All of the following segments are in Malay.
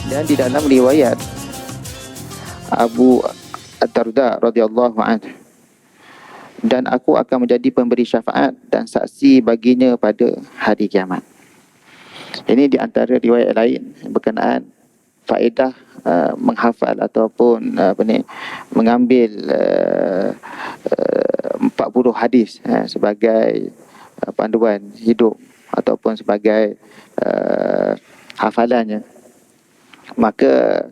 Dan di dalam riwayat Abu Ad-Darda radhiyallahu anhu, dan aku akan menjadi pemberi syafaat dan saksi baginya pada hari kiamat. Ini di antara riwayat lain berkenaan faedah menghafal ataupun mengambil 40 hadis sebagai panduan hidup ataupun sebagai hafalannya. Maka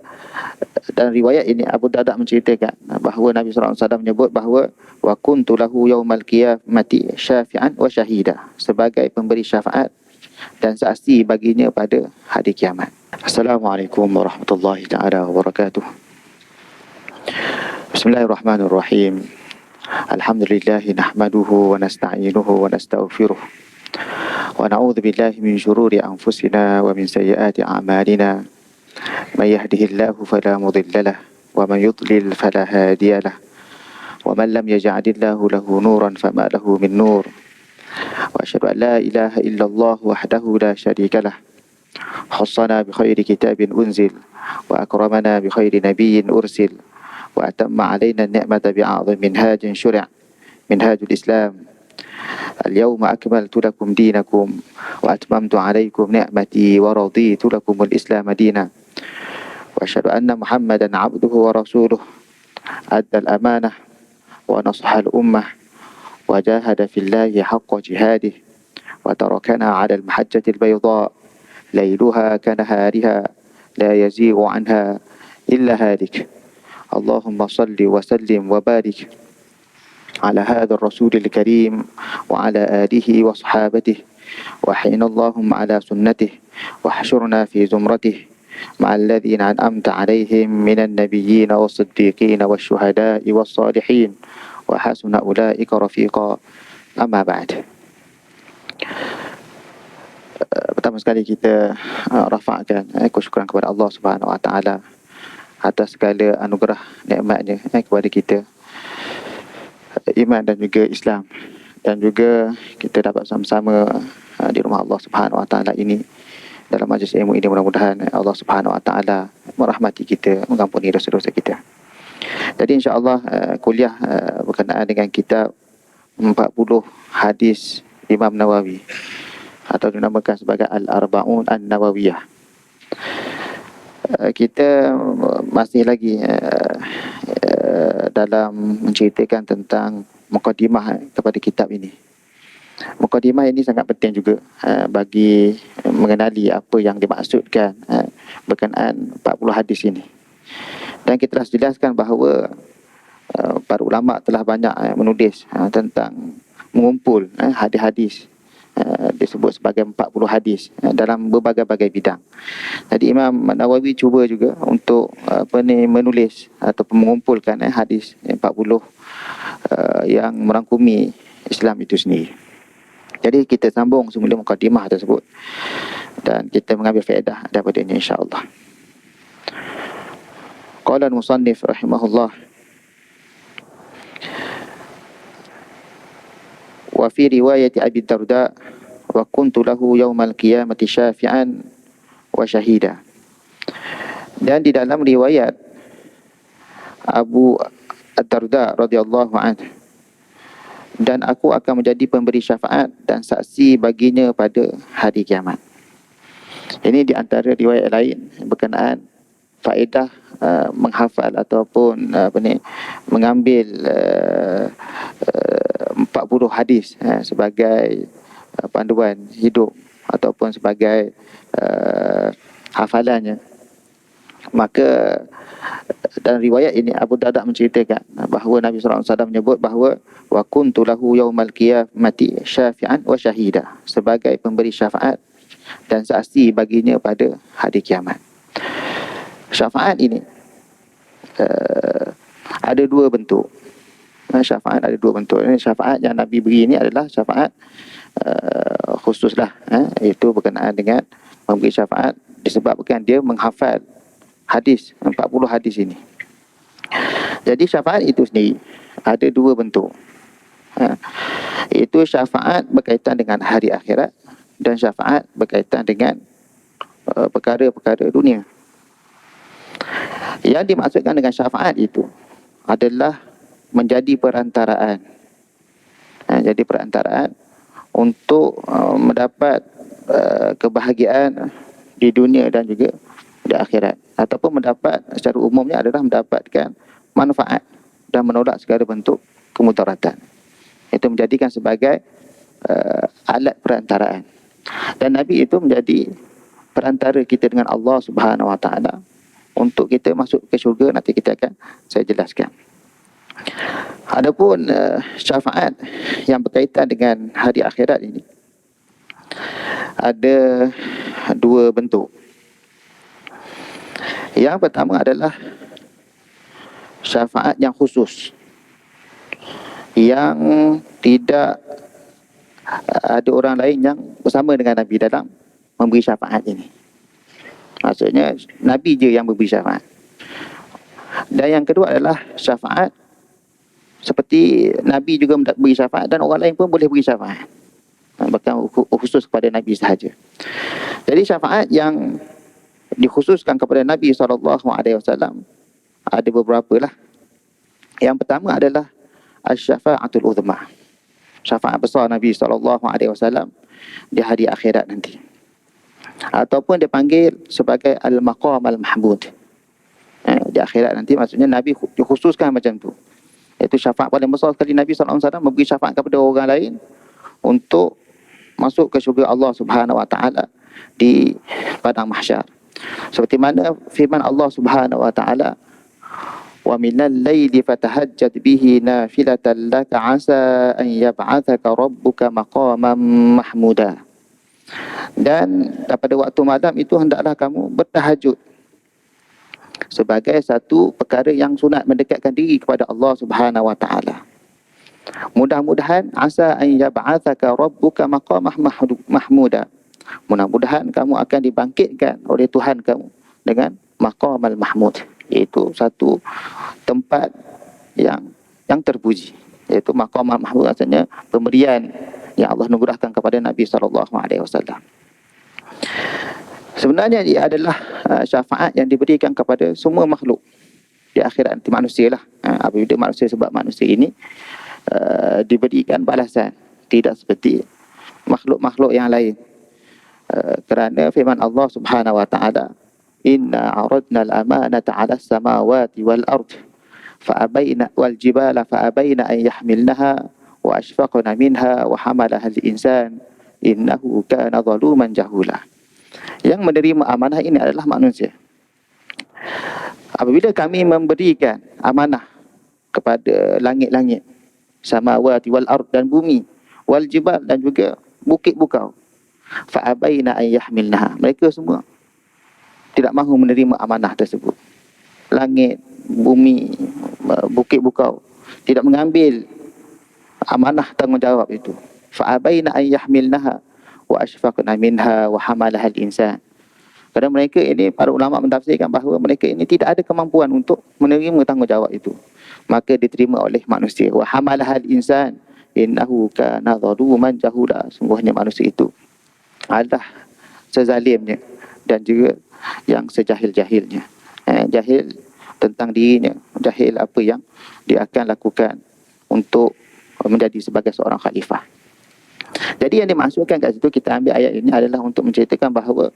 dalam riwayat ini Abu Darda menceritakan bahawa Nabi SAW menyebut bahawa wa kuntu lahu yaumal qiyamati syafi'an wa syahida, sebagai pemberi syafaat dan saksi baginya pada hari kiamat. Assalamualaikum warahmatullahi taala wabarakatuh. Bismillahirrahmanirrahim. Alhamdulillah nahmaduhu wa nasta'inuhu wa nastaghfiruh wa na'udzu billahi min shururi anfusina wa min sayyiati a'malina. من يهده الله فلا مضل له ومن يضلل فلا هادي له ومن لم يجعل الله له نورا فما له من نور وأشهد أن لا إله إلا الله وحده لا شريك له خصنا بخير كتاب أنزل وأكرمنا بخير نبي أرسل وأتم علينا النعمة بأعظم منهاج شرع منهاج الإسلام اليوم أكملت لكم دينكم وأتممت عليكم نعمتي ورضيت لكم الإسلام دينا وأشهد أن محمدا عبده ورسوله أدى الأمانة ونصح الأمة وجاهد في الله حق جهاده وتركنا على المحجة البيضاء ليلها كنهارها لا يزيغ عنها إلا هالك اللهم صل وسلم وبارك على هذا الرسول الكريم وعلى آله وصحابته وحين اللهم على سنته واحشرنا في زمرته مع الذين أنعمت عليهم من النبيين والصديقين والشهداء والصالحين وحسن أولئك رفيقا. أما بعد. Pertama sekali kita rafa'kan kesyukuran kepada Allah Subhanahu Wa Taala atas segala anugerah nikmatnya kepada kita, iman dan juga Islam, dan juga kita dapat sama-sama di rumah Allah Subhanahu Wa Taala ini dalam majlis ilmu ini. Mudah-mudahan Allah Subhanahu Wa Taala merahmati kita, mengampuni dosa-dosa kita. Jadi insya-Allah kuliah berkenaan dengan kitab 40 hadis Imam Nawawi atau dinamakan sebagai Al-Arba'un An-Nawawiyah. Kita masih lagi dalam menceritakan tentang mukadimah kepada kitab ini. Mukadimah ini sangat penting juga bagi mengenali apa yang dimaksudkan berkenaan 40 hadis ini. Dan kita telah jelaskan bahawa para ulama telah banyak menulis tentang mengumpul hadis-hadis, disebut sebagai 40 hadis dalam berbagai-bagai bidang. Jadi Imam Nawawi cuba juga untuk menulis ataupun mengumpulkan hadis 40 yang merangkumi Islam itu sendiri. Jadi kita sambung semula mukadimah tersebut dan kita mengambil faedah daripada ini insya-Allah. Qala al-musannif rahimahullah wa fi riwayat Abi Darda wa kuntu lahu yaumal qiyamati syafi'an wa syahida. Dan di dalam riwayat Abu Ad-Darda radhiyallahu anhu, dan aku akan menjadi pemberi syafaat dan saksi baginya pada hari kiamat. Ini di antara riwayat lain berkenaan faedah menghafal ataupun mengambil 40 hadis sebagai panduan hidup ataupun sebagai hafalannya. Maka dalam riwayat ini Abu Darda menceritakan bahawa Nabi SAW menyebut bahawa wa kuntu lahu yaumal qiyamati syafi'an wa syahida, sebagai pemberi syafaat dan saksi baginya pada hari kiamat. Syafaat ini ada dua bentuk. Syafaat ada dua bentuk. Ini syafaat yang Nabi beri ini adalah syafaat khususlah, iaitu berkenaan dengan memberi syafaat disebabkan dia menghafal hadis, 40 hadis ini. Jadi syafaat itu sendiri ada dua bentuk. Iaitu syafaat berkaitan dengan hari akhirat dan syafaat berkaitan dengan perkara-perkara dunia. Yang dimaksudkan dengan syafaat itu adalah menjadi perantaraan. Jadi perantaraan untuk mendapat kebahagiaan di dunia dan juga di akhirat, ataupun mendapat secara umumnya adalah mendapatkan manfaat dan menolak segala bentuk kemudaratan. Itu menjadikan sebagai alat perantaraan. Dan Nabi itu menjadi perantara kita dengan Allah Subhanahu Wa Taala untuk kita masuk ke syurga. Nanti saya jelaskan. Adapun syafaat yang berkaitan dengan hari akhirat ini ada dua bentuk. Yang pertama adalah syafaat yang khusus, yang tidak ada orang lain yang bersama dengan Nabi dalam memberi syafaat ini. Maksudnya Nabi je yang memberi syafaat. Dan yang kedua adalah syafaat seperti Nabi juga beri syafaat dan orang lain pun boleh beri syafaat, bahkan khusus kepada Nabi sahaja. Jadi syafaat yang dikhususkan kepada Nabi SAW ada beberapa lah. Yang pertama adalah asy-syafa'atul uzma, syafaat besar Nabi SAW di hari akhirat nanti, ataupun dipanggil sebagai al-maqam al-mahmud. Di akhirat nanti maksudnya Nabi dikhususkan macam tu. Itu syafaat paling besar sekali Nabi SAW memberi syafaat kepada orang lain untuk masuk ke syurga Allah Subhanahu Wa Taala di padang mahsyar. Seperti mana firman Allah Subhanahu Wa Taala, wa minal laili fatahajjat bihi nafilatan laka asa an yab'athaka rabbuka maqaman mahmuda. Dan pada waktu malam itu hendaklah kamu bertahajud sebagai satu perkara yang sunat mendekatkan diri kepada Allah Subhanahu Wa Taala. Mudah-mudahan asa an yab'athaka rabbuka maqaman mahmuda. Mudah-mudahan kamu akan dibangkitkan oleh Tuhan kamu dengan maqam al-mahmud, iaitu satu tempat yang terpuji, iaitu maqam al-mahmud, maksudnya pemberian yang Allah nugerahkan kepada Nabi SAW. Sebenarnya ia adalah syafaat yang diberikan kepada semua makhluk di akhirat nanti, manusia lah. Apabila manusia, sebab manusia ini diberikan balasan, tidak seperti makhluk-makhluk yang lain. Kerana firman Allah Subhanahu Wa Taala, inna aradna al-amanata 'ala as-samawati wal ard fa'abayna wal jibala fa'abayna an yahmilnaha wa ashfaqna minha wa hamalaha al-insan innahu kana zaluman jahula. Yang menerima amanah ini adalah manusia. Apabila kami memberikan amanah kepada langit-langit, samawati wal ard, dan bumi, wal jibal, dan juga bukit bukau, fa'abayna an yahmilnaha, mereka semua tidak mahu menerima amanah tersebut. Langit, bumi, bukit bukau tidak mengambil amanah tanggungjawab itu. Fa'abayna an yahmilnaha wa ashfaqna minha wa hamalaha al-insan. Kerana mereka ini, para ulama mentafsirkan bahawa mereka ini tidak ada kemampuan untuk menerima tanggungjawab itu, maka diterima oleh manusia. Wa hamalaha al-insan innahu kana zaluman jahula. Sungguhnya manusia itu adalah sezalimnya dan juga yang sejahil-jahilnya. Jahil tentang dirinya, jahil apa yang dia akan lakukan untuk menjadi sebagai seorang khalifah. Jadi yang dimaksudkan kat situ, kita ambil ayat ini adalah untuk menceritakan bahawa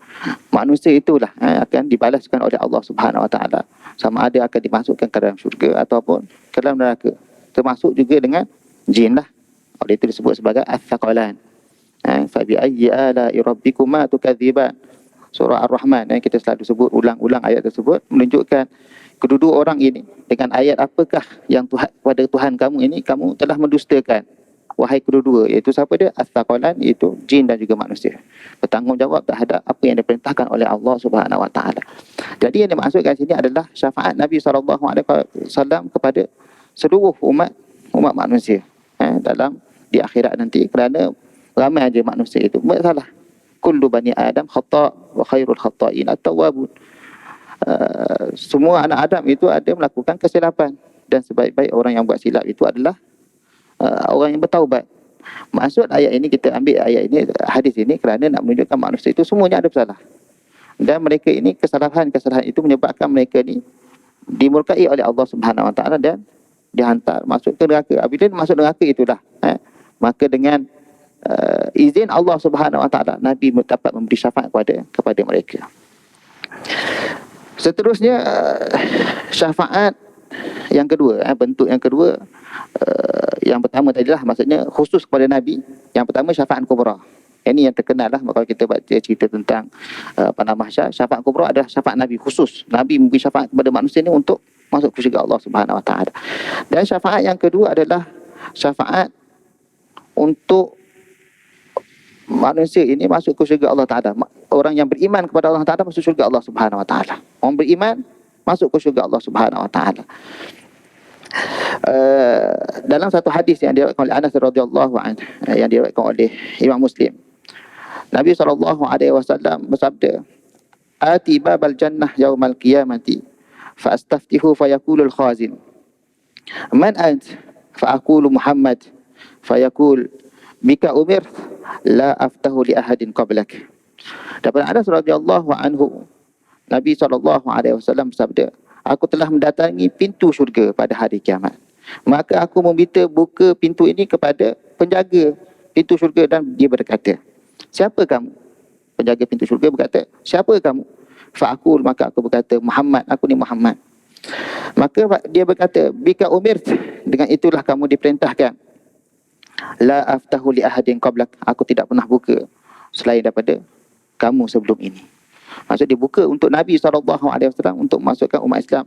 manusia itulah akan dibalaskan oleh Allah Subhanahu Wa Taala, sama ada akan dimasukkan ke dalam syurga ataupun ke dalam neraka. Termasuk juga dengan jin lah. Oleh itu disebut sebagai ats-tsaqalan. Fa bi ayyi ala'i rabbikuma tukadziban. Surah Ar-Rahman, kita selalu sebut ulang-ulang ayat tersebut, menunjukkan kedua orang ini dengan ayat apakah yang Tuhan, pada Tuhan kamu ini kamu telah mendustakan, wahai kedua-dua, iaitu siapa dia? Ats-tsaqalan, iaitu jin dan juga manusia, bertanggungjawab terhadap apa yang diperintahkan oleh Allah Subhanahu Wa Taala. Jadi yang dimaksudkan sini adalah syafaat Nabi SAW kepada seluruh umat manusia dalam di akhirat nanti, kerana ramai aja manusia itu bersalah. Kullu bani Adam khata' wa khairul khata'in at-tawwabun. Semua anak Adam itu ada melakukan kesilapan, dan sebaik-baik orang yang buat silap itu adalah orang yang bertaubat. Maksud ayat ini, kita ambil ayat ini, hadis ini, kerana nak menunjukkan manusia itu semuanya ada bersalah, dan mereka ini kesalahan itu menyebabkan mereka ni dimurkai oleh Allah Subhanahu Wa Taala dan dihantar masuk ke neraka. Apabila masuk neraka itulah, maka dengan izin Allah Subhanahu Wa Taala, Nabi dapat memberi syafaat kepada mereka. Seterusnya, syafaat yang kedua, bentuk yang kedua, yang pertama tadilah maksudnya khusus kepada Nabi. Yang pertama syafaat kubra. Ini yang terkenal lah kalau kita baca cerita tentang Padang Mahsyar. Syafaat kubra adalah syafaat Nabi khusus. Nabi memberi syafaat kepada manusia ini untuk masuk ke syurga Allah Subhanahu Wa Taala. Dan syafaat yang kedua adalah syafaat untuk manusia ini masuk ke syurga Allah Ta'ala. Orang yang beriman kepada Allah Ta'ala masuk syurga Allah Subhanahu Wa Ta'ala. Orang beriman masuk ke syurga Allah Subhanahu Wa Ta'ala. Dalam satu hadis yang diriwayatkan oleh Anas radhiyallahu anhu, yang diriwayatkan oleh Imam Muslim, Nabi SAW bersabda, "Ati babal jannah yaumal qiyamati fa astaftihu fa yaqulu al-khazin, man ant? Fa aqulu Muhammad, fa yaqul bika umir la aftahu li ahadin qablak." Daripada Anas radhiyallahu anhu, Nabi SAW bersabda, "Aku telah mendatangi pintu syurga pada hari kiamat. Maka aku meminta buka pintu ini kepada penjaga pintu syurga dan dia berkata, 'Siapa kamu?' Penjaga pintu syurga berkata, 'Siapa kamu?' Fa'akul, maka aku berkata, 'Muhammad, aku ni Muhammad.' Maka dia berkata, 'Bika umir, dengan itulah kamu diperintahkan. La aftahu li ahadin qablak, aku tidak pernah buka selain daripada kamu sebelum ini.'" Maksud dibuka untuk Nabi SAW untuk masukkan umat Islam,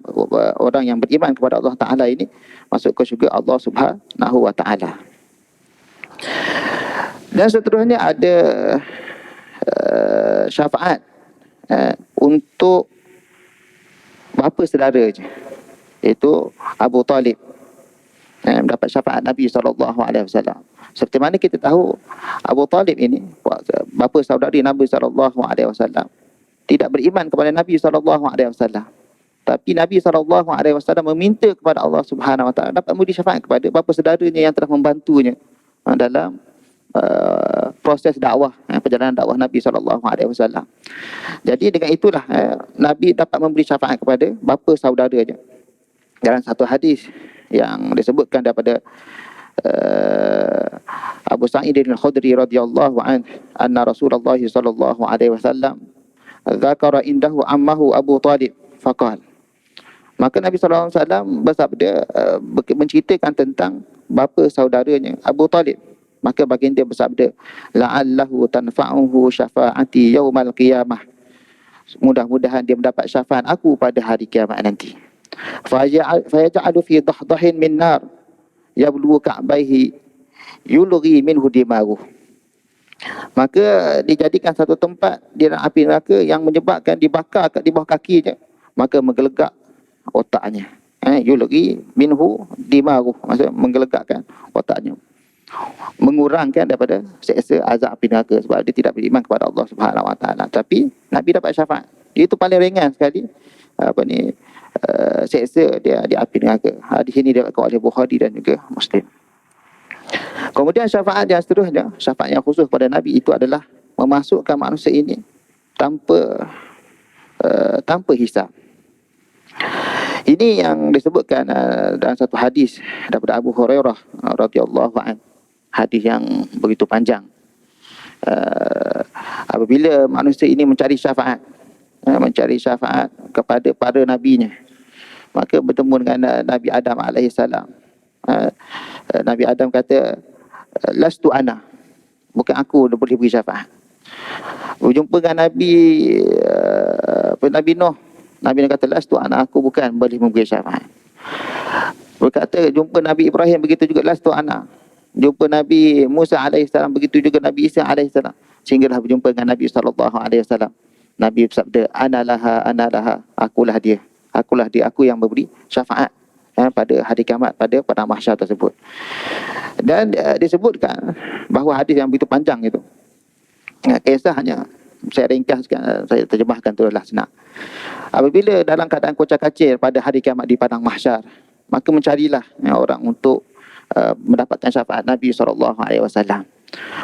orang yang beriman kepada Allah Ta'ala ini masuk ke syurga Allah Subhanahu Wa Ta'ala. Dan seterusnya ada syafaat untuk bapa saudara je, iaitu Abu Talib, mendapat syafaat Nabi SAW. Seperti mana kita tahu, Abu Talib ini bapa saudari Nabi SAW tidak beriman kepada Nabi SAW. Tapi Nabi SAW meminta kepada Allah Subhanahu Wa Taala dapat memberi syafaat kepada bapa saudaranya yang telah membantunya dalam proses dakwah, perjalanan dakwah Nabi SAW. Jadi dengan itulah Nabi dapat memberi syafaat kepada bapa saudaranya. Dalam satu hadis yang disebutkan daripada Abu Sa'id al-Khudri radhiyallahu anhu, anna Rasulullah sallallahu alaihi wasallam dzakara indahu ammahu Abu Talib faqal. Maka Nabi sallallahu alaihi wasallam bersabda, menceritakan tentang bapa saudaranya Abu Talib. Maka baginda bersabda, la'allahu tanfa'uhu syafa'ati yaumal qiyamah. Mudah-mudahan dia mendapat syafaat aku pada hari kiamat nanti. Fayaj'alu fi dahdahin min nar yablu ka'baihi yulghi minhu dimaruh. Maka dijadikan satu tempat di dalam api neraka yang menyebabkan dibakar di bawah kakinya, maka menggelegak otaknya. Yulghi minhu dimaruh, maksudnya menggelegakkan otaknya, mengurangkan daripada seksa azab api neraka sebab dia tidak beriman kepada Allah Subhanahu Wa Taala. Tapi Nabi dapat syafaat. Itu paling ringan sekali seksa dia di api neraka. Hadis ini diriwayatkan oleh Bukhari dan juga Muslim. Kemudian syafaat yang seterusnya, syafaat yang khusus kepada Nabi itu adalah memasukkan manusia ini tanpa hisab. Ini yang disebutkan dalam satu hadis daripada Abu Hurairah radhiyallahu anhu. Hadis yang begitu panjang. Apabila manusia ini mencari syafaat kepada para nabinya, maka bertemu dengan Nabi Adam alaihissalam. Nabi Adam kata, lastu ana, bukan aku yang boleh beri syafaat. Berjumpa dengan Nabi Nuh, Nabi Nuh kata, lastu ana, aku bukan boleh memberi syafaat. Berkata jumpa Nabi Ibrahim, begitu juga lastu ana. Jumpa Nabi Musa alaihissalam, begitu juga Nabi Isa alaihissalam. Sehinggalah berjumpa dengan Nabi SAW. Nabi bersabda, ana laha, akulah dia, aku yang memberi syafaat pada hari kiamat, pada Padang Mahsyar tersebut. Dan disebutkan bahawa hadis yang begitu panjang itu, kisah hanya saya ringkaskan, saya terjemahkan tu adalah senang. Apabila dalam keadaan kocar-kacir pada hari kiamat di Padang Mahsyar, maka mencarilah orang untuk mendapatkan syafaat Nabi SAW.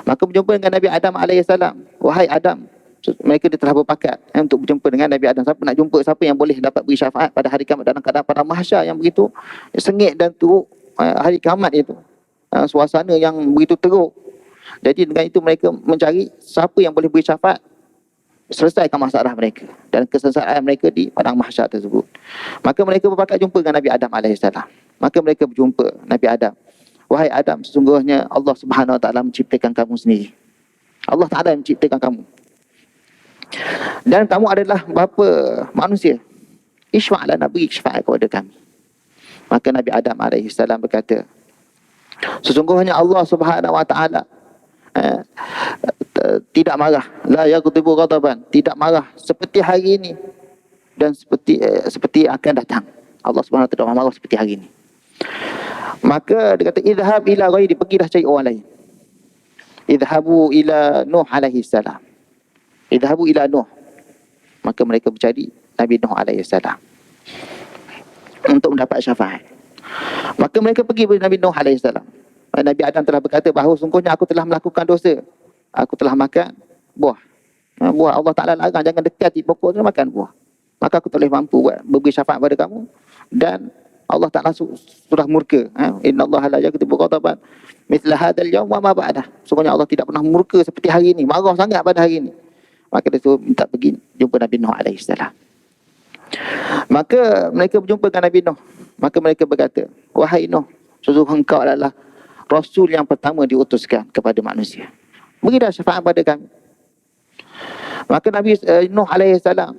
Maka berjumpa dengan Nabi Adam AS. Wahai Adam, Mereka dia telah berpakat untuk berjumpa dengan Nabi Adam. Siapa nak jumpa, siapa yang boleh dapat beri syafaat pada hari kiamat dalam keadaan pada mahsyar yang begitu sengit dan teruk, hari kiamat itu. Suasana yang begitu teruk. Jadi dengan itu mereka mencari siapa yang boleh beri syafaat selesaikan masalah mereka dan kesengsaraan mereka di padang mahsyar tersebut. Maka mereka berpakat jumpa dengan Nabi Adam alaihissalam. Maka mereka berjumpa Nabi Adam. Wahai Adam, sesungguhnya Allah Subhanahu Wa Taala menciptakan kamu sendiri. Allah Taala yang menciptakan kamu. Dan kamu adalah bapa manusia. Isfa' lana, beri syafaat kepada kami. Maka Nabi Adam alaihissalam berkata, sesungguhnya Allah Subhanahu Wa Taala tidak marah, la yaghdibu ghadaban, tidak marah seperti hari ini dan seperti akan datang. Allah Subhanahu Wa Taala marah seperti hari ini. Maka dia kata, idhhab ila ghairi, pergilah cari orang lain. Idhabu ila Nuh alaihi salam. Idhabu ila Nuh. Maka mereka mencari Nabi Nuh alaihi salam untuk mendapat syafaat. Maka mereka pergi kepada Nabi Nuh alaihi salam. Nabi Adam telah berkata bahawa sungguhnya aku telah melakukan dosa. Aku telah makan buah. Buah Allah Ta'ala larang, jangan dekati pokok tu, makan buah. Maka aku tak boleh mampu beri syafaat pada kamu. Dan Allah Ta'ala sudah murka. Inna Allah la yaghdibu ghadaban mithla hadzal yawm wa ma ba'dah. Sungguhnya Allah tidak pernah murka seperti hari ini, marah sangat pada hari ini. Maka dia suruh minta pergi jumpa Nabi Nuh alaihi salam. Maka mereka berjumpa dengan Nabi Nuh. Maka mereka berkata, wahai Nuh, sesungguhnya engkau adalah Rasul yang pertama diutuskan kepada manusia. Berilah syafaat pada kami. Maka Nabi Nuh alaihi salam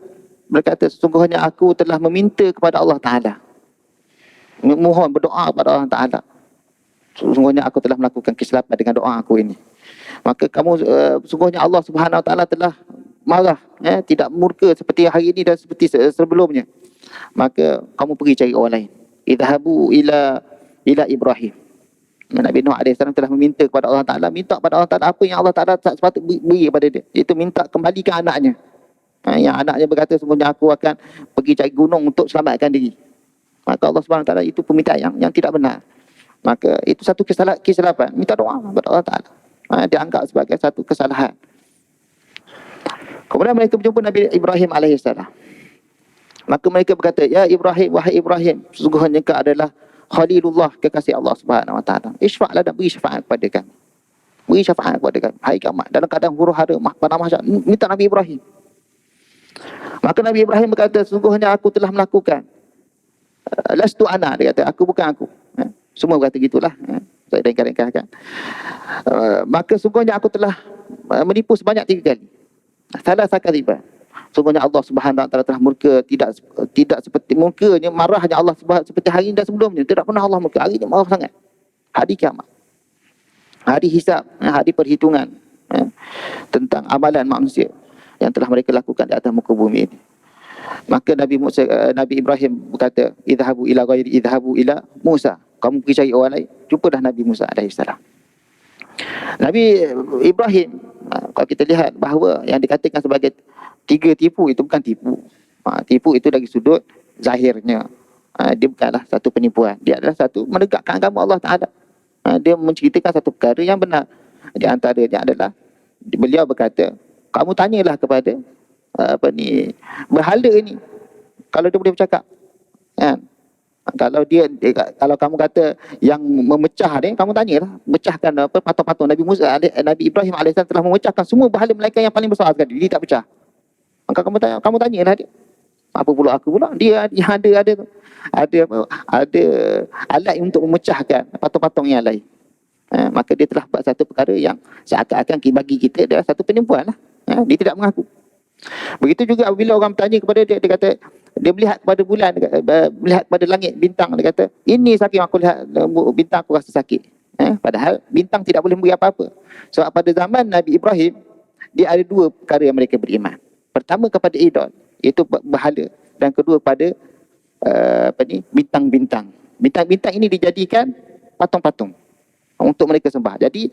berkata, sesungguhnya aku telah meminta kepada Allah Ta'ala, mohon berdoa kepada Allah Ta'ala. Sesungguhnya aku telah melakukan kesilapan dengan doa aku ini. Maka kamu, sesungguhnya Allah Subhanahu Wa Ta'ala telah marah, tidak murka seperti hari ini dan seperti sebelumnya. Maka kamu pergi cari orang lain. Idhabu ila Ibrahim. Nabi Nuh AS telah meminta kepada Allah Ta'ala, minta kepada Allah Ta'ala apa yang Allah Ta'ala tak sepatut beri kepada dia. Itu minta kembalikan anaknya. Yang anaknya berkata, sungguhnya aku akan pergi cari gunung untuk selamatkan diri. Maka Allah Subhanahu Ta'ala, itu permintaan yang tidak benar. Maka itu satu kesilapan. Minta doa kepada Allah Ta'ala. Dianggap sebagai satu kesalahan. Kemudian mereka berjumpa Nabi Ibrahim AS. Maka mereka berkata, ya Ibrahim, wahai Ibrahim, sesungguhnya engkau adalah Khalilullah, kekasih Allah Subhanahu Wa Taala. Isfa' dan beri syafaat kepada kami. Beri syafaat kepada kami hari kiamat dalam keadaan huru-hara pada mahsyar. Minta Nabi Ibrahim. Maka Nabi Ibrahim berkata, sungguhnya aku telah melakukan. Lastu ana, dia kata, aku bukan aku. Semua berkata gitulah. Saya ringkas-ringkaskan. Maka sungguhnya aku telah menipu sebanyak 3 kali. Salah sakaliba. Sungguhnya Allah Subhanahu Wa Taala telah murka, tidak seperti murkanya, marahnya Allah seperti hari ini dan sebelumnya. Tidak pernah Allah murka. Hari ini marah sangat. Hari kiamat. Hari hisab, hari perhitungan tentang amalan manusia yang telah mereka lakukan di atas muka bumi ini. Maka Nabi Ibrahim berkata, idhabu ila ghairi, idhabu ila Musa. Kamu pergi cari orang lain. Jumpalah Nabi Musa alaihissalam. Nabi Ibrahim, kalau kita lihat bahawa yang dikatakan sebagai 3 tipu, itu bukan tipu. Tipu itu dari sudut zahirnya. Dia bukanlah satu penipuan. Dia adalah satu menegakkan agama Allah Ta'ala. Dia menceritakan satu perkara yang benar. Di antaranya adalah beliau berkata, kamu tanyalah kepada berhala ini, kalau dia boleh bercakap. Kalau kamu kata yang memecah dia, kamu tanyalah, pecahkan patung-patung. Nabi Ibrahim AS telah memecahkan semua berhala mereka yang paling besar sekali. Dia tak pecah. Maka kamu tanyalah dia. Apa pula aku pula? Dia ada alat untuk memecahkan patung-patung yang lain. Maka dia telah buat satu perkara yang seakan-akan bagi kita adalah satu penipuan lah. Dia tidak mengaku. Begitu juga apabila orang bertanya kepada dia, dia kata dia melihat kepada bulan, melihat kepada langit, bintang, dia kata ini sakit, aku lihat bintang aku rasa sakit. Padahal bintang tidak boleh memberi apa-apa. Sebab pada zaman Nabi Ibrahim, dia ada 2 perkara yang mereka beriman. Pertama kepada idol, iaitu berhala, dan kedua pada bintang-bintang. Bintang-bintang ini dijadikan patung-patung untuk mereka sembah. Jadi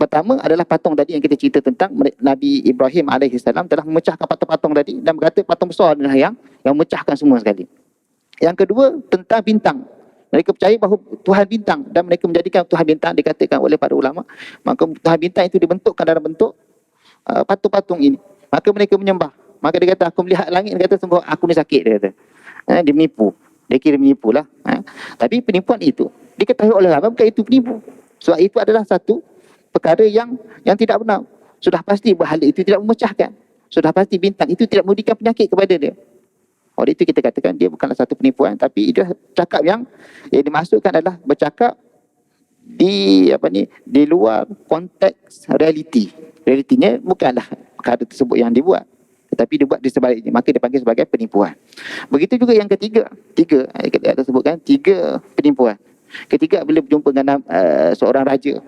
pertama adalah patung tadi yang kita cerita tentang Nabi Ibrahim alaihissalam telah memecahkan patung-patung tadi dan berkata patung besar adalah yang memecahkan semua sekali. Yang kedua tentang bintang. Mereka percaya bahawa Tuhan bintang dan mereka menjadikan Tuhan bintang, dikatakan oleh para ulama, maka Tuhan bintang itu dibentukkan dalam bentuk patung-patung ini. Maka mereka menyembah. Maka dia kata, aku melihat langit, dia kata, sungguh aku ni sakit, dia kata. Dia menipu. Dia kira menipu lah. Tapi penipuan itu diketahui oleh ramai bukan itu penipu. Sebab itu adalah satu perkara yang tidak benar. Sudah pasti berhala itu tidak memecahkan. Sudah pasti bintang itu tidak memberikan penyakit kepada dia. Oleh itu kita katakan dia bukanlah satu penipuan, tapi dia cakap yang dimasukkan adalah bercakap di di luar konteks realiti. Realitinya bukanlah perkara tersebut yang dibuat, tetapi dibuat di sebaliknya, maka dipanggil sebagai penipuan. Begitu juga yang ketiga, kita sebutkan tiga penipuan. Ketiga, bila berjumpa dengan seorang raja,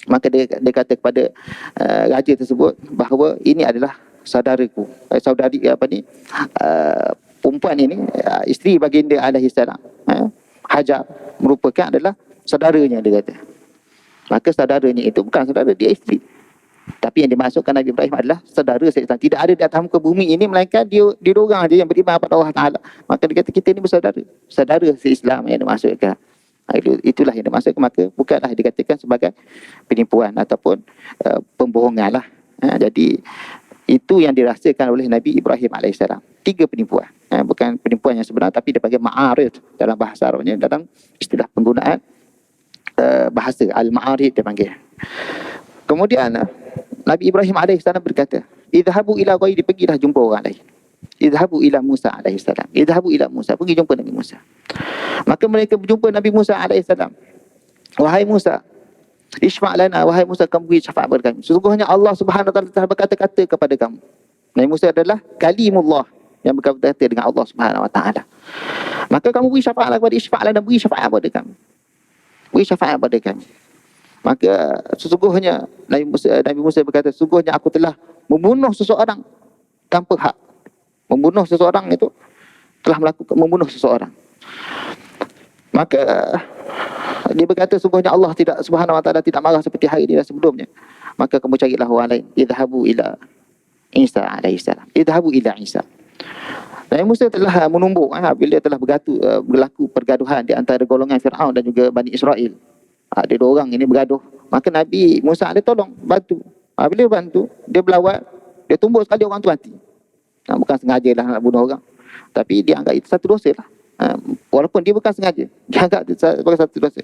maka dia kata kepada raja tersebut bahawa ini adalah saudaraku, saudari perempuan ini, isteri baginda alaihi salam, Hajar, merupakan adalah saudaranya, dia kata. Maka saudaranya itu bukan saudara dia, isteri. Tapi yang dimasukkan Nabi Ibrahim adalah saudara seislam. Tidak ada di atas muka bumi ini melainkan dia orang saja yang beriman kepada Allah Ta'ala. Maka dia kata kita ni bersaudara. Saudara seislam yang dimasukkan. Itulah yang dimasukkan. Maka bukanlah dikatakan sebagai penipuan ataupun pembohongan lah. Jadi itu yang dirasakan oleh Nabi Ibrahim AS. Tiga penipuan. Bukan penipuan yang sebenar, tapi dia panggil ma'arid dalam bahasa Arabnya, dalam istilah penggunaan bahasa al-ma'arid dia panggil. Kemudian Nabi Ibrahim AS berkata, idhabu ila ghairi, pergilah jumpa orang lain. Idhabu ila Musa AS. Idhabu ila Musa, pergi jumpa Nabi Musa. Maka mereka berjumpa Nabi Musa AS. Wahai Musa, isma' lana, wahai Musa, kamu beri syafaat kepada kami. Sesungguhnya Allah Subhanahu Wa Taala telah berkata-kata kepada kamu. Nabi Musa adalah kalimullah yang berkata-kata dengan Allah Subhanahu Wa Taala. Maka kamu beri syafaat kepada, isma' lana, beri syafaat kepada kami. Beri syafaat kepada kami. Maka sesungguhnya Nabi Musa berkata, sesungguhnya aku telah membunuh seseorang tanpa hak. Membunuh seseorang itu telah membunuh seseorang. Maka dia berkata, sesungguhnya Allah tidak, Subhanahu Wa Taala tidak marah seperti hari ini dan sebelumnya. Maka kamu carilah orang lain. Idhabu ila Isa alaihi salam. Idhabu ila Isa. Nabi Musa telah menumbuk bila telah berlaku pergaduhan di antara golongan Fir'aun dan juga Bani Israel. Ada dua orang ini bergaduh. Maka Nabi Musa ada tolong, bantu. Bila bantu, dia berlawat, dia tumbuk sekali orang tu mati. Bukan sengaja lah nak bunuh orang, tapi dia anggap itu satu dosa lah. Walaupun dia bukan sengaja, dia anggap itu sebagai satu dosa.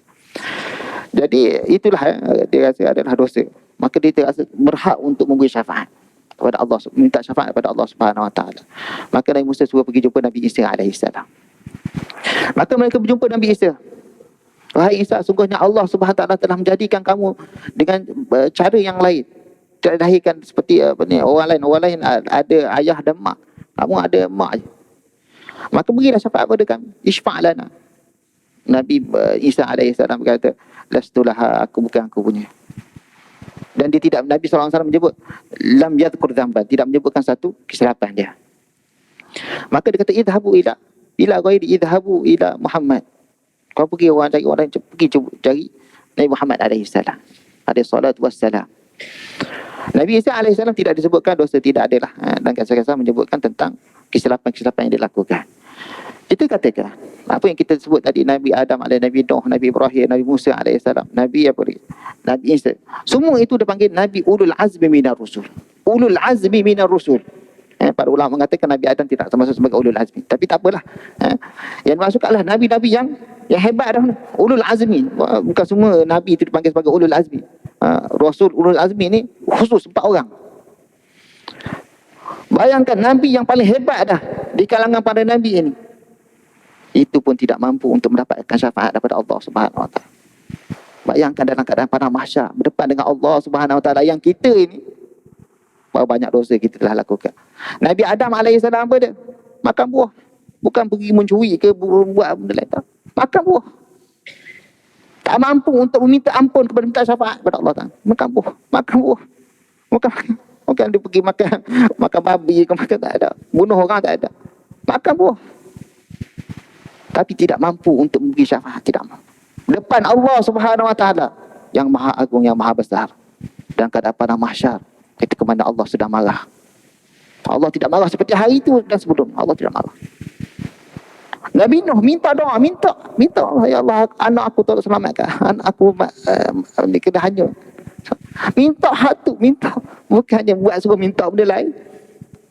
Jadi itulah dia rasa adalah dosa. Maka dia terasa berhak untuk memberi syafaat kepada Allah, minta syafaat kepada Allah Subhanahu Wa Taala. Maka Nabi Musa suruh pergi jumpa Nabi Isa alaihi salam. Maka mereka berjumpa Nabi Isa. Wahai Isa, sungguhnya Allah Subhanahu Wa Taala telah menjadikan kamu dengan cara yang lain. Tidak dilahirkan seperti orang lain. Orang lain ada ayah dan mak. Kamu ada mak je. Maka berilah syafaat kepada kami. Isfa' lana. Nabi Isa AS berkata, lastulah, aku bukan aku punya. Dan dia tidak, Nabi SAW menyebut lam yadhkur dzamban, tidak menyebutkan satu kesilapan dia. Maka dia kata, idhabu ila ghairi, idhabu ila Muhammad. Kau pergi cari orang lain, pergi cari Nabi Muhammad AS. Alaihi salatu wassalam. Nabi Isa AS tidak disebutkan dosa, tidak adalah. Dan kisah-kisah menyebutkan tentang kesilapan-kesilapan yang dilakukan. Kita katakan, apa yang kita sebut tadi, Nabi Adam, Nabi Nuh, Nabi Ibrahim, Nabi Musa AS, Nabi Isa, semua itu dipanggil Nabi Ulul Azmi Minar Rusul. Ulul Azmi Minar Rusul. Para ulama mengatakan Nabi Adam tidak termasuk sebagai Ulul Azmi, tapi tak apalah. Yang masukkanlah Nabi-Nabi yang hebat dah. Ulul Azmi. Bukan semua Nabi itu dipanggil sebagai Ulul Azmi. Rasul Ulul Azmi ni khusus 4 orang. Bayangkan Nabi yang paling hebat dah di kalangan para Nabi ini, itu pun tidak mampu untuk mendapatkan syafaat daripada Allah Subhanahu Wa Taala. Bayangkan dalam keadaan pada mahsyar berdepan dengan Allah Subhanahu Wa Taala, yang kita ini berapa banyak dosa kita telah lakukan. Nabi Adam AS apa dia? Makan buah. Bukan pergi mencuri ke buat benda lain. Makan buah. Tak mampu untuk meminta ampun kepada, minta syafaat kepada Allah Ta'ala. Makan buah. Makan buah. Bukan dia pergi makan babi ke, makan, tak ada. Bunuh orang, tak ada. Makan buah. Tapi tidak mampu untuk memberi syafaat. Tidak mampu. Depan Allah Subhanahu Wa Taala yang maha agung, yang maha besar. Dan keadaan pada mahsyar, ketika mana Allah sedang marah. Allah tidak marah seperti hari itu dan sebelum. Allah tidak marah. Nabi Nuh minta doa, minta Allah, ya Allah, anak aku tolong selamatkan, anak aku kena hanyut. Minta hak tu, minta. Bukannya buat suruh minta benda lain.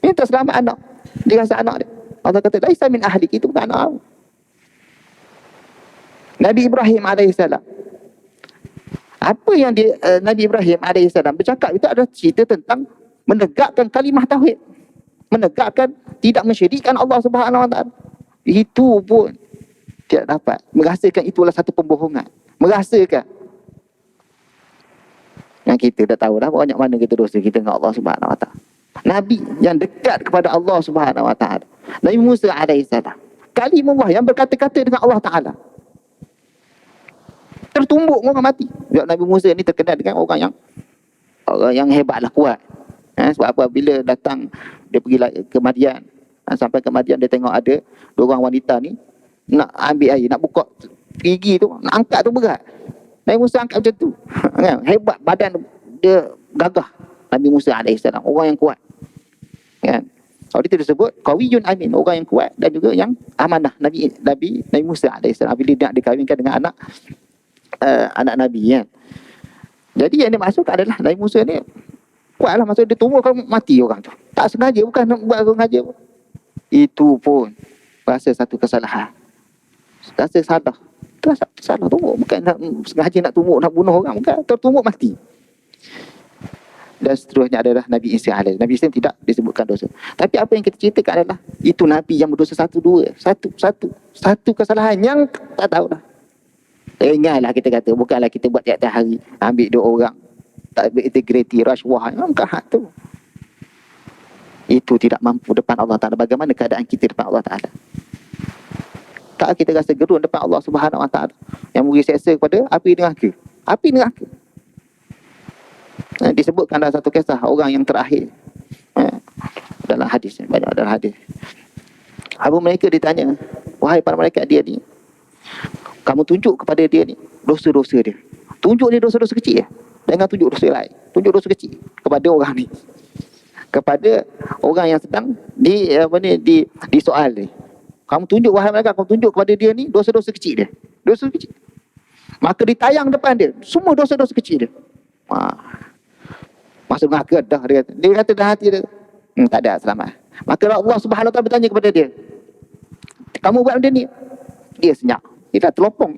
Minta selamat anak. Dia rasa anak dia. Allah kata, laisa min ahlik, itu bukan anak aku. Nabi Ibrahim alaihissalam. Apa yang Nabi Ibrahim alaihissalam bercakap itu adalah cerita tentang menegakkan kalimah tauhid. Menegakkan tidak mensyirikkan Allah Subhanahu wa taala. Itu pun tidak dapat. Merasakan itulah satu pembohongan. Merasakan. Yang kita dah tahu dah banyak mana kita dosa kita dengan Allah Subhanahu wa taala. Nabi yang dekat kepada Allah Subhanahu wa taala. Nabi Musa alaihissalam. Kalimullah yang berkata-kata dengan Allah taala. Tertumbuk orang mati. Nabi Musa ni terkenal dengan orang yang hebatlah, kuat. Sebab apa, bila datang dia pergi ke Madian, sampai ke Madian dia tengok ada dua orang wanita ni nak ambil air, nak buka gigi tu, nak angkat tu berat. Nabi Musa angkat macam tu. Hebat, badan dia gagah. Nabi Musa alaihissalam, orang yang kuat. Kan? Kalau itu disebut qawiyun amin, orang yang kuat dan juga yang amanah. Nabi Musa alaihissalam bila dia nak dikahwinkan dengan anak Nabi, kan. Jadi yang dia masuk adalah Nabi Musa ni kuatlah, maksud dia tumbuh kalau mati orang tu. Tak sengaja, bukan nak buat sengaja. Itu pun rasa satu kesalahan. Rasa salah. Rasa salah tumbuk, bukan nak sengaja nak tumbuk, nak bunuh orang, bukan, tertumbuk mati. Dan seterusnya adalah Nabi Isa alaihi. Nabi Isa tidak disebutkan dosa. Tapi apa yang kita ceritakan adalah itu Nabi yang berdosa satu kesalahan yang tak tahu dah. Ingatlah kita kata, bukanlah kita buat tiap-tiap hari ambil dua orang tak berintegriti, rasuah, bukan hak tu. Itu tidak mampu depan Allah Ta'ala. Bagaimana keadaan kita depan Allah Ta'ala? Tak kita rasa gerun depan Allah Subhanahu Wa Ta'ala yang memberi seksa kepada api neraka. Api neraka. Disebutkan dalam satu kisah orang yang terakhir dalam hadis, banyak dalam hadis. Abu mereka ditanya, wahai para malaikat, dia ni, kamu tunjuk kepada dia ni dosa-dosa dia. Tunjuk dia dosa-dosa kecil ya. Jangan tunjuk dosa lain. Tunjuk dosa kecil kepada orang ni. Kepada orang yang sedang disoal ni. Kamu tunjuk, wahai malaikat, kamu tunjuk kepada dia ni dosa-dosa kecil dia. Dosa kecil. Maka ditayang depan dia semua dosa-dosa kecil dia. Masuk neraka dah dia kata. Dia kata dalam hati dia, tak ada selamat. Maka Allah Subhanahu Wa Taala bertanya kepada dia, kamu buat benda ni? Dia senyap. Dia dah terlopong.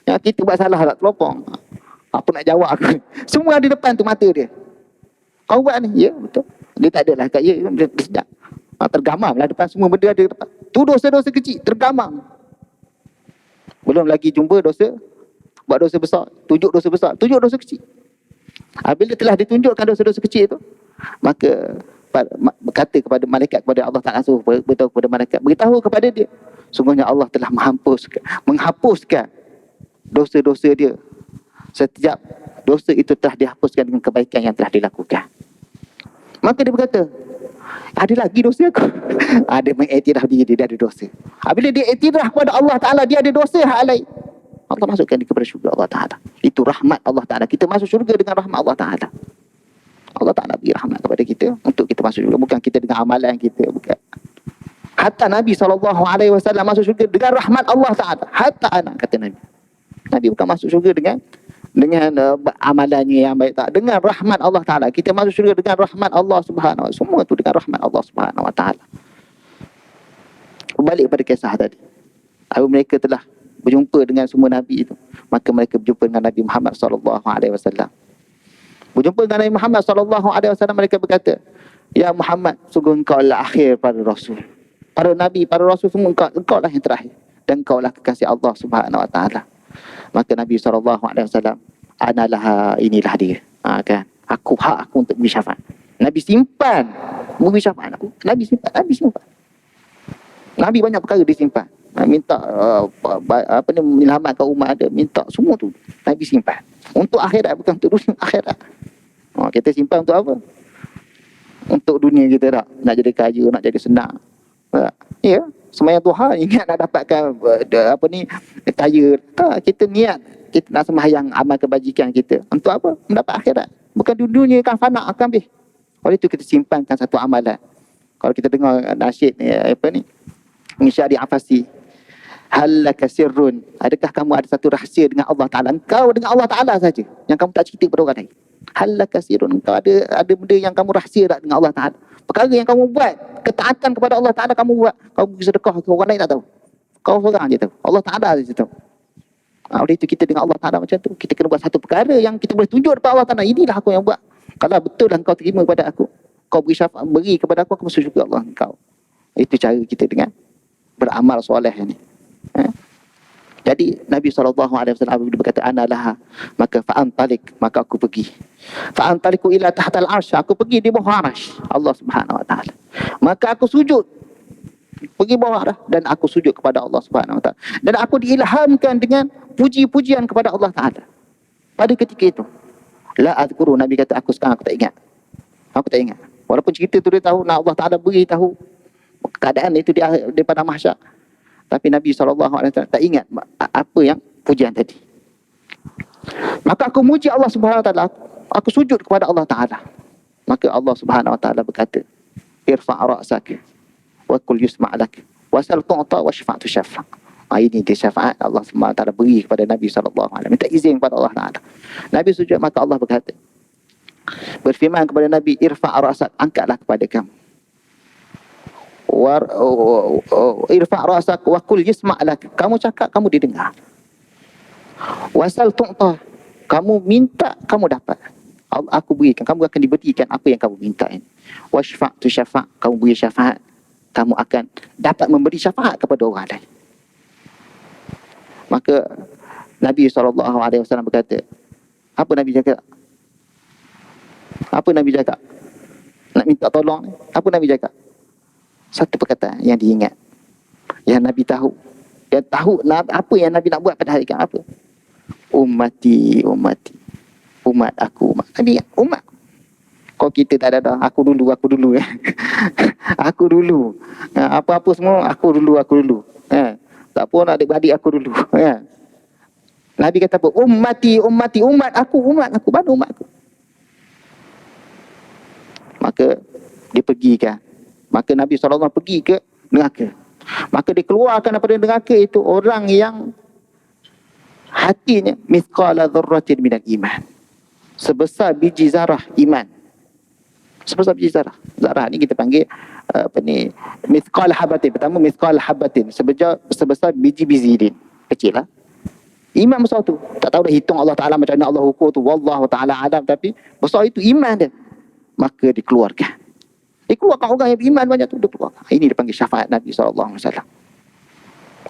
Yang kita buat salah tak terlopong. Apa nak jawab aku? Semua di depan tu mata dia. Kau buat ni? Ya, betul. Dia tak adalah kat dia senyap. Tergamam lah depan, semua benda ada depan. Tu dosa-dosa kecil, tergamam. Belum lagi jumpa dosa, buat dosa besar, tunjuk dosa besar, tunjuk dosa kecil. Bila telah ditunjukkan dosa-dosa kecil itu, maka berkata kepada malaikat, kepada Allah Ta'ala, beritahu kepada malaikat, beritahu kepada dia, sungguhnya Allah telah menghapuskan dosa-dosa dia. Setiap dosa itu telah dihapuskan dengan kebaikan yang telah dilakukan. Maka dia berkata, ada lagi dosa aku? Dia mengiktiraf diri dia ada dosa. Bila dia iktiraf kepada Allah Ta'ala, dia ada dosa hak lain, Allah masukkan dia kepada syurga Allah Ta'ala. Itu rahmat Allah Ta'ala. Kita masuk syurga dengan rahmat Allah Ta'ala. Allah Ta'ala beri rahmat kepada kita untuk kita masuk syurga. Bukan kita dengan amalan kita, bukan. Hatta Nabi SAW masuk syurga dengan rahmat Allah Ta'ala. Hatta anak, kata Nabi. Nabi bukan masuk syurga dengan amalannya yang baik, tak. Dengan rahmat Allah Ta'ala. Kita masuk syurga dengan rahmat Allah Subhanahu Wa Ta'ala. Semua itu dengan rahmat Allah Subhanahu Wa Ta'ala. Balik pada kisah tadi. Mereka telah berjumpa dengan semua Nabi itu. Maka mereka berjumpa dengan Nabi Muhammad SAW. Berjumpa dengan Nabi Muhammad SAW, mereka berkata, ya Muhammad, sungguh engkau lah akhir para Rasul. Para Nabi, para Rasul semua engkau lah yang terakhir. Dan engkau lah kekasih Allah Subhanahu Wa Ta'ala. Maka Nabi SAW, analah, inilah dia. Kan? Hak aku untuk beri syafaat. Nabi simpan beri syafaat aku. Nabi simpan. Nabi banyak perkara disimpan. Minta menyelamatkan umat ada, minta semua tu Nabi simpan untuk akhirat, bukan untuk dunia, akhirat. Kita simpan untuk apa? Untuk dunia kita tak, nak jadi kaya, nak jadi senang. Ya, sembahyang Tuhan ingat nak dapatkan kaya. Tak, kita niat kita nak sembahyang, amal kebajikan kita untuk apa? Mendapat akhirat. Bukan dunia akan fana, akan habis. Oleh itu kita simpankan satu amalan. Kalau kita dengar nasyid Syari Afasi, halaka sirrun, adakah kamu ada satu rahsia dengan Allah Ta'ala? Engkau dengan Allah Ta'ala saja, yang kamu tak cerita kepada orang lain. Halaka sirrun, engkau ada benda yang kamu rahsia tak dengan Allah Ta'ala? Perkara yang kamu buat, ketaatan kepada Allah Ta'ala kamu buat. Kamu pergi sedekah ke orang lain tak tahu. Kau seorang je tahu. Allah Ta'ala je tahu. Oleh itu kita dengan Allah Ta'ala macam tu. Kita kena buat satu perkara yang kita boleh tunjuk kepada Allah Ta'ala. Inilah aku yang buat. Kalau betul lah kau terima kepada aku, kau beri syafaat, beri kepada aku masuk syurga Allah kau. Itu cara kita dengan beramal soleh ni. Jadi Nabi SAW berkata, ana laha, maka fa'antalik, maka aku pergi. Fa'antaliku ila tahtal arsy, aku pergi di bawah arsy Allah Subhanahu wa taala. Maka aku sujud, pergi bawah arsy dan aku sujud kepada Allah Subhanahu wa taala. Dan aku diilhamkan dengan puji-pujian kepada Allah Taala. Pada ketika itu, la azkuru, Nabi kata aku sekarang aku tak ingat. Aku tak ingat. Walaupun cerita tu dia tahu, nak Allah Taala beri tahu keadaan itu di pada mahsyar. Tapi Nabi SAW tak ingat apa yang pujian tadi. Maka aku muji Allah Subhanahu Wa Taala. Aku sujud kepada Allah Taala. Maka Allah Subhanahu Wa Taala berkata, irfa' ra'sak wa kul yusma' lak wasal tu'ta wa syafa'tu syafa'. Ini dia syafaat Allah Subhanahu Wa Taala beri kepada Nabi SAW. Minta izin kepada Allah Taala. Nabi sujud, maka Allah berkata, berfirman kepada Nabi, irfa' ra'sak, angkatlah kepada kamu. Irfa' ra'sak wa qul yasma' lak, kamu cakap kamu didengar. Wasal tu'ta, kamu minta kamu dapat. Aku berikan, kamu akan diberikan apa yang kamu minta ini. Wasyfa'tu syafa', kamu beri syafaat, kamu akan dapat memberi syafaat kepada orang lain. Maka Nabi SAW berkata, apa Nabi cakap? Apa Nabi cakap? Nak minta tolong ni, apa Nabi cakap? Satu perkataan yang diingat, yang Nabi tahu. Dia tahu apa yang Nabi nak buat pada hari kiamat apa? Ummati, ummati. Umat aku, umat. Nabi ingat, umat. Kau kita tak ada dah. Aku dulu. Aku dulu. Apa-apa semua, aku dulu. Tak pun adik-adik aku dulu. Nabi kata apa? Ummati, ummati. Umat aku. Mana umat aku? Maka dia pergi kan. Maka Nabi SAW pergi ke neraka. Maka dikeluarkan daripada neraka itu orang yang hatinya mithqala dzarratin minal iman. Sebesar biji zarah iman. Sebesar biji zarah. Zarah ni kita panggil mithqala habatin. Pertama mithqala habatin. Sebesar biji-biji din. Kecil lah. Iman besar tu. Tak tahu dah hitung Allah Ta'ala macam mana Allah hukum tu. Wallahu Ta'ala alam. Tapi besar itu iman dia. Maka dikeluarkan. Dia keluarkan orang yang beriman banyak tu, dia keluarkan. Ini dipanggil syafaat Nabi SAW.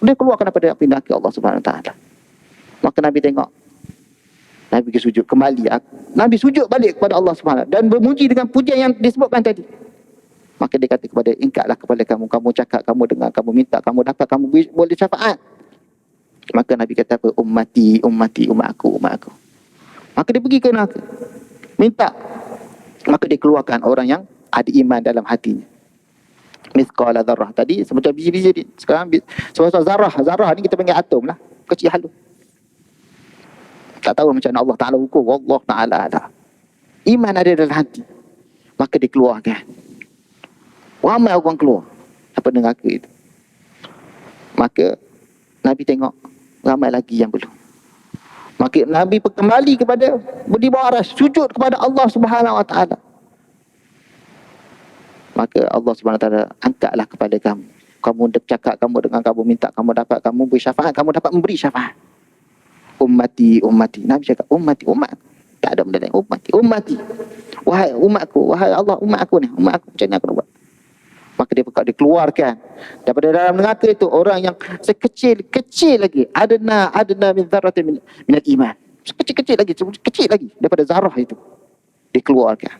Dia keluarkan daripada api neraka Allah Subhanahu Wa Taala. Maka Nabi tengok, Nabi pergi sujud kembali. Nabi sujud balik kepada Allah Subhanahu Wa Taala dan bermuji dengan pujian yang disebutkan tadi. Maka dia kata kepada, ingkatlah kepada kamu cakap, kamu dengar, kamu minta, kamu dapat, kamu boleh syafaat. Maka Nabi kata apa? Ummati, ummati, umat aku. Maka dia pergi ke neraka, minta. Maka dia keluarkan orang yang ada iman dalam hatinya. Mithqala dzarrah tadi sebutkan biji-biji. Sekarang sebab zarah ni kita panggil atom lah, kecil halus. Tak tahu macam mana Allah Ta'ala hukum. Wallah Ta'ala ada. Iman ada dalam hati. Maka dikeluarkan. Ramai orang keluar daripada neraka itu. Maka Nabi tengok ramai lagi yang belum. Maka Nabi kembali kepada di bawah arsy, sujud kepada Allah Subhanahu Wa Taala. Maka Allah Subhanahu Wa Taala angkatlah kepada kamu. Kamu cakap, kamu dengar, kamu minta, kamu dapat, kamu beri syafaat, kamu dapat memberi syafaat. Ummati, ummati. Nabi cakap ummati, umat. Tak ada benda lain. Ummati. Wahai umatku, wahai Allah, umat aku ni. Umat aku macam mana aku nak buat? Maka dia dikeluarkan daripada dalam neraka itu orang yang sekecil lagi. Adna min dzarratin minal iman. Kecil lagi daripada zarah itu. Dikeluarkan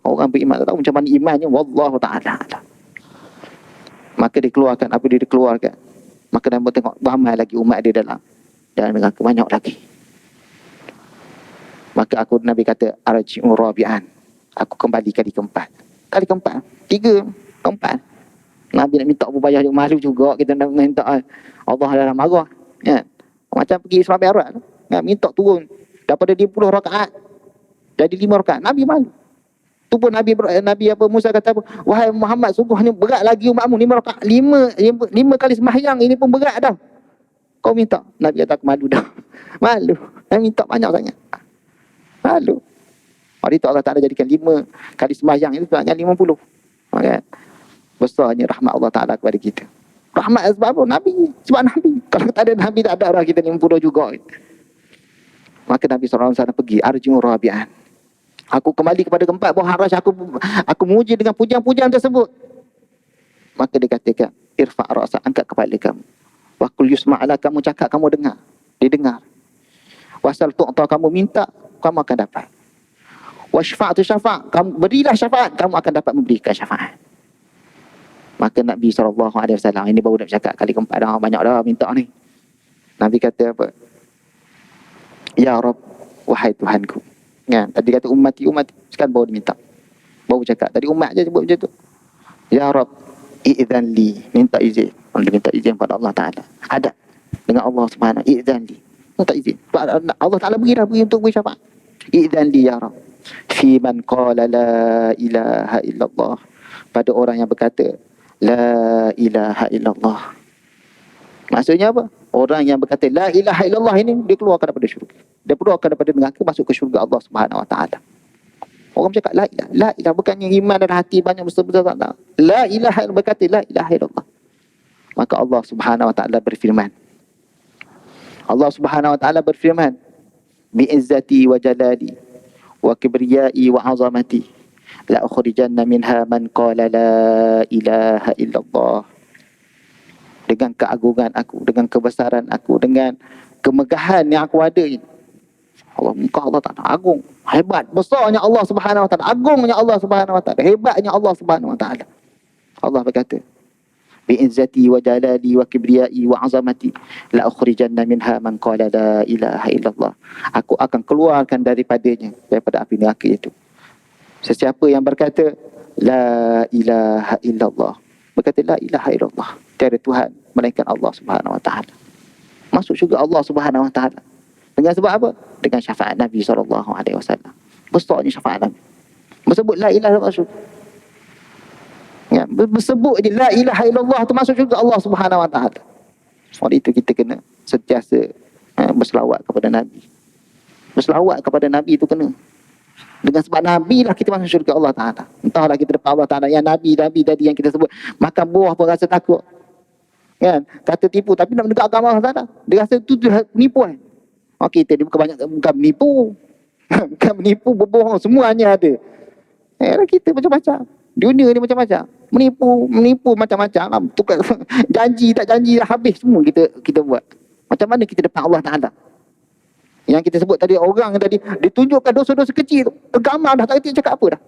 orang beriman. Tak tahu macam mana imannya. Wallahu Ta'ala. Maka dikeluarkan. Apa dia dikeluarkan? Maka Nabi tengok ramai lagi umat dia dalam neraka. Banyak lagi. Maka Nabi kata, arji'u rabi'an. Aku kembali kali keempat. Tiga, keempat. Nabi nak minta berbayar juga. Malu juga kita nak minta. Allah dalam marah. Ya. Macam pergi Isra Mi'raj. Minta turun. Daripada 50 rakaat jadi 5 rakaat. Nabi malu. Tu pun Nabi Musa kata apa? Wahai Muhammad, sungguhnya berat lagi umatmu 5 rakaat. 5 kali sembahyang ini pun berat dah. Kau minta. Nabi kata aku malu dah. Malu. Nabi minta banyak sangat. Malu. Hari itu Allah Ta'ala jadikan 5 kali sembahyang itu dengan 50. Kan? Besarnya rahmat Allah Ta'ala kepada kita. Rahmat sebab apa? Nabi. Sebab Nabi. Kalau tak ada Nabi, tak ada orang kita 50 juga. Maka Nabi SAW pergi. Arjun Rabi'an. Aku kembali kepada tempat bawah arasy, aku memuji dengan pujian-pujian tersebut. Maka dia katakan, irfa' ra'sa, angkat kepala kamu. Wa qul yusma'ala, kamu cakap, kamu dengar. Didengar. Wasal tu'ta, kamu minta, kamu akan dapat. Washfa'tu syafa', kamu berilah syafaat, kamu akan dapat memberikan syafaat. Maka Nabi SAW, ini baru nak cakap kali keempat dah, banyak dah minta ni. Nabi kata apa? Ya Rabb, wahai Tuhanku. Kan? Tadi kata ummati, sekarang baru diminta. Baru cakap, tadi umat je sebut macam tu. Ya Rabb, i'zan li, minta izin. Dia minta izin pada Allah Ta'ala. Ada dengan Allah Subhanahu, i'zan li, minta izin. Allah Ta'ala beri untuk beri syafaat. I'zan li ya Rabb, fi man qala la ilaha illallah, pada orang yang berkata la ilaha illallah. Maksudnya apa? Orang yang berkata la ilaha illallah ini, dia keluarkan daripada syurga. Dia keluarkan daripada neraka, masuk ke syurga Allah Subhanahu Wa Ta'ala. Orang bercakap la ilaha, bukannya iman dalam hati banyak besar-besar, tak. La ilaha illallah, berkata la ilaha illallah. Maka Allah Subhanahu Wa Ta'ala berfirman. Allah Subhanahu Wa Ta'ala berfirman, bi izzati wa jalali wa kibriyai wa azamati la ukhrijanna minha man qala la ilaha illallah. Dengan keagungan aku, dengan kebesaran aku, dengan kemegahan yang aku ada ini. Muka Allah Ta'ala agung, hebat, besarnya Allah Subhanahu Wa Ta'ala, agungnya Allah Subhanahu Wa Ta'ala, hebatnya Allah Subhanahu Wa Ta'ala. Allah berkata, bi izzati wa jalali wa kibriyai wa azamati la ukhrijanna minha man qala la ilaha illallah. Aku akan keluarkan daripadanya, daripada api neraka itu, sesiapa yang berkata la ilaha illallah, berkata la ilaha illallah, tiada Tuhan melainkan Allah Subhanahu Wa Ta'ala. Masuk syurga Allah Subhanahu Wa Ta'ala. Dengan sebab apa? Dengan syafaat Nabi SAW. Besarnya syafaat Nabi. Bersebut la ilaha illallah. Ya, bersebut je la ilaha illallah tu masuk syurga Allah Subhanahu Wa Ta'ala. Oleh itu kita kena sentiasa berselawat kepada Nabi. Berselawat kepada Nabi itu kena. Dengan sebab Nabi lah kita masuk syurga Allah Ta'ala. Entahlah kita depan Allah Ta'ala. Yang Nabi tadi yang kita sebut, makan buah pun rasa takut. Kan? Kata tipu, tapi nak mendekat agama Allah Ta'ala. Dia rasa itu penipuan. Kita dia bukan menipu. Bukan menipu, berbohong, semuanya ada. Kita macam-macam. Dunia ni macam-macam. Menipu macam-macam. Tukar janji, tak janji, dah habis semua kita buat. Macam mana kita depan Allah Ta'ala? Yang kita sebut tadi, orang tadi ditunjukkan dosa-dosa kecil tu, agama dah tak kerti cakap apa dah.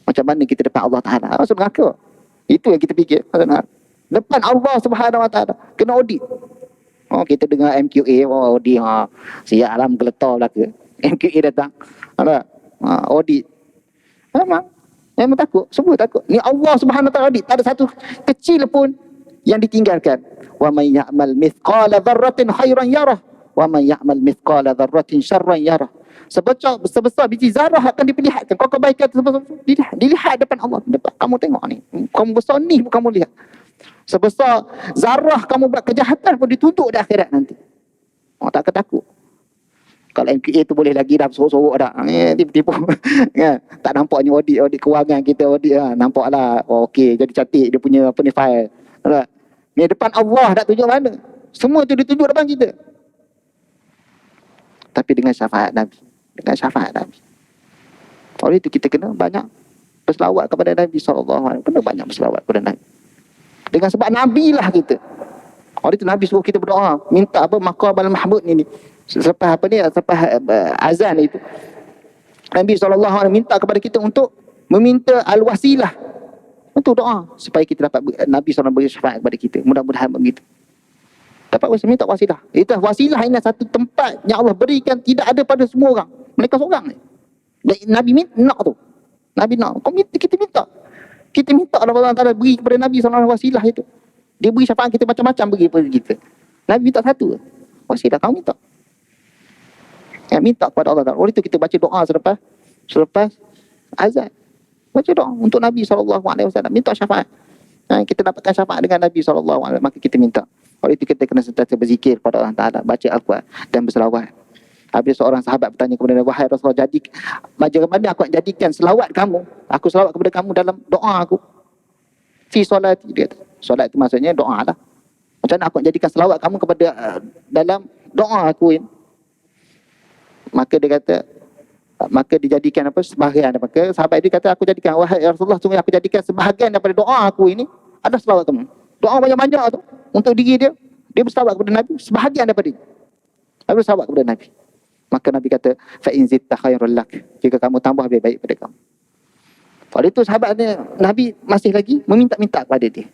Macam mana kita depan Allah Ta'ala? Masuk neraka. Itu yang kita fikir. Depan Allah Subhanahu Wa Ta'ala kena audit. Kita dengar MQA, audit, siap alam geletar belaka. MQA datang, audit. Memang takut, semua takut. Ni Allah Subhanahu Wa Ta'ala audit, tak ada satu kecil pun yang ditinggalkan. Wa may ya'mal mithqala dzarratin khairan yarah wa may ya'mal mithqala dzarratin syarran yarah. Sebesar biji zarah akan diperlihatkan. Kau kebaikan dilihat depan Allah. Kamu tengok ni, kamu besar ni pun kamu lihat. Sebesar zarah kamu buat kejahatan pun dituntut di akhirat nanti. Tak ketakut. Kalau MQA tu boleh lagi dah sorok-sorok dah. Tipu-tipu. Kan? Tak nampaknya audit kewangan kita audit lah. Nampaklah okey, jadi cantik dia punya apa ni file. Ni depan Allah tak tunjuk mana. Semua tu ditunjuk depan kita. Tapi dengan syafaat Nabi. Dengan syafaat Nabi. Oleh itu kita kena banyak berselawat kepada Nabi SAW. Kena banyak berselawat kepada Nabi. Dengan sebab Nabi lah kita. Oleh itu Nabi suruh kita berdoa. Minta apa? Maqamal Mahmud ni. Selepas apa ni? Selepas azan itu. Nabi SAW minta kepada kita untuk meminta al-wasilah. Untuk doa. Supaya kita dapat Nabi SAW beri syafaat kepada kita. Mudah-mudahan begitu. Dapat wasilah, minta wasilah. Itu wasilah ini satu tempat yang Allah berikan tidak ada pada semua orang. Mereka seorang ni. Nabi nak tu. Nabi nak. Kita minta. Kita minta Allah Ta'ala beri kepada Nabi SAW wasilah itu. Dia beri syafaat kita macam-macam beri kepada kita. Nabi minta satu. Wasilah kamu minta. Minta kepada Allah Ta'ala. Oleh itu kita baca doa selepas azan. Baca doa untuk Nabi SAW. Minta syafaat. Kita dapatkan syafaat dengan Nabi SAW. Maka kita minta. Oleh itu kita kena sentiasa berzikir kepada Allah Ta'ala. Baca Al-Quran dan berselawat. Habis seorang sahabat bertanya kepada Nabi, wahai Rasulullah, macam mana aku nak jadikan selawat kamu, aku selawat kepada kamu dalam doa aku, fi solati, dia kata. Solat itu maksudnya doa lah. Macam mana aku nak jadikan selawat kamu kepada dalam doa aku ini? Maka dia kata, maka dijadikan apa, sebahagian. Maka sahabat dia kata, aku jadikan, wahai Rasulullah, sungguh aku jadikan sebahagian daripada doa aku ini ada selawat kamu. Doa banyak-banyak tu untuk diri dia, dia berselawat kepada Nabi, sebahagian daripada dia, dia berselawat kepada Nabi. Maka Nabi kata, fa in zitta khairul lak, jika kamu tambah lebih baik pada kamu. Waktu itu sahabat dia, Nabi masih lagi meminta-minta kepada dia.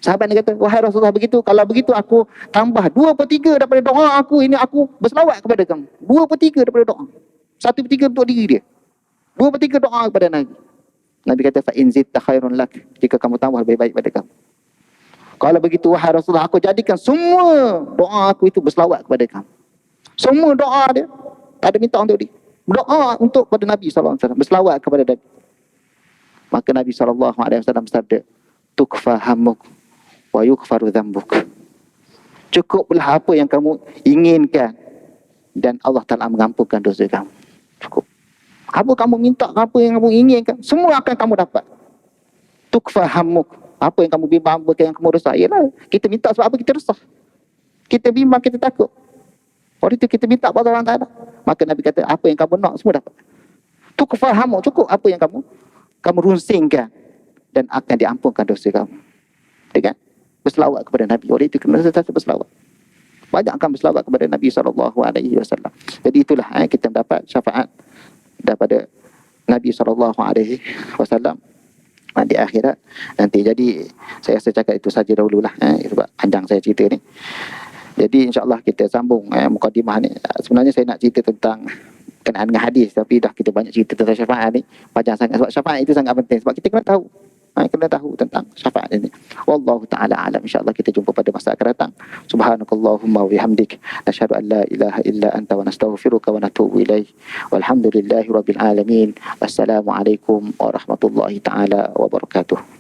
Sahabat dia kata, wahai Rasulullah, begitu, kalau begitu aku tambah 2/3 daripada doa aku ini, aku berselawat kepada kamu. 2/3 daripada doa. 1/3 untuk diri dia. 2/3 doa kepada Nabi. Nabi kata, fa in zitta khairun lak, jika kamu tambah lebih baik pada kamu. Kalau begitu, wahai Rasulullah, aku jadikan semua doa aku itu berselawat kepada kamu. Semua doa dia, tak ada minta untuk dia. Doa untuk kepada Nabi SAW, berselawat kepada Nabi. Maka Nabi SAW bersabda, tukfa hammuk wa yukfaru dhambuk. Cukuplah apa yang kamu inginkan dan Allah Ta'ala mengampunkan dosa kamu. Cukup. Apa kamu minta, apa yang kamu inginkan, semua akan kamu dapat. Tukfa hammuk, apa yang kamu bimbang, apa yang kamu resah. Yalah, kita minta sebab apa kita resah, kita bimbang, kita takut. Waktu itu kita minta kepada Allah Ta'ala. Maka Nabi kata, apa yang kamu nak semua dapat. Tukfa hammuk, cukup apa yang kamu runsingkan dan akan diampunkan dosa kamu. Dengan berselawat kepada Nabi. Oleh itu kena sentiasa berselawat. Banyakkan berselawat kepada Nabi SAW. Jadi itulah kita mendapat syafaat daripada Nabi SAW di akhirat nanti. Jadi saya rasa cakap itu saja dahululah, sebab panjang saya cerita ni. Jadi insyaAllah kita sambung mukadimah ni. Sebenarnya saya nak cerita tentang kenaan dengan hadis, tapi dah kita banyak cerita tentang syafaat ni, panjang sangat. Sebab syafaat itu sangat penting, sebab kita kena tahu, kena tahu tentang syafaat ini. Wallahu ta'ala alam. InsyaAllah kita jumpa pada masa akan datang. Subhanakallahumma wa bihamdik, nasyhadu an la ilaha illa anta wa nastaghfiruka wa natubu ilaih. Walhamdulillahi rabbil alamin. Wassalamualaikum warahmatullahi ta'ala wabarakatuh.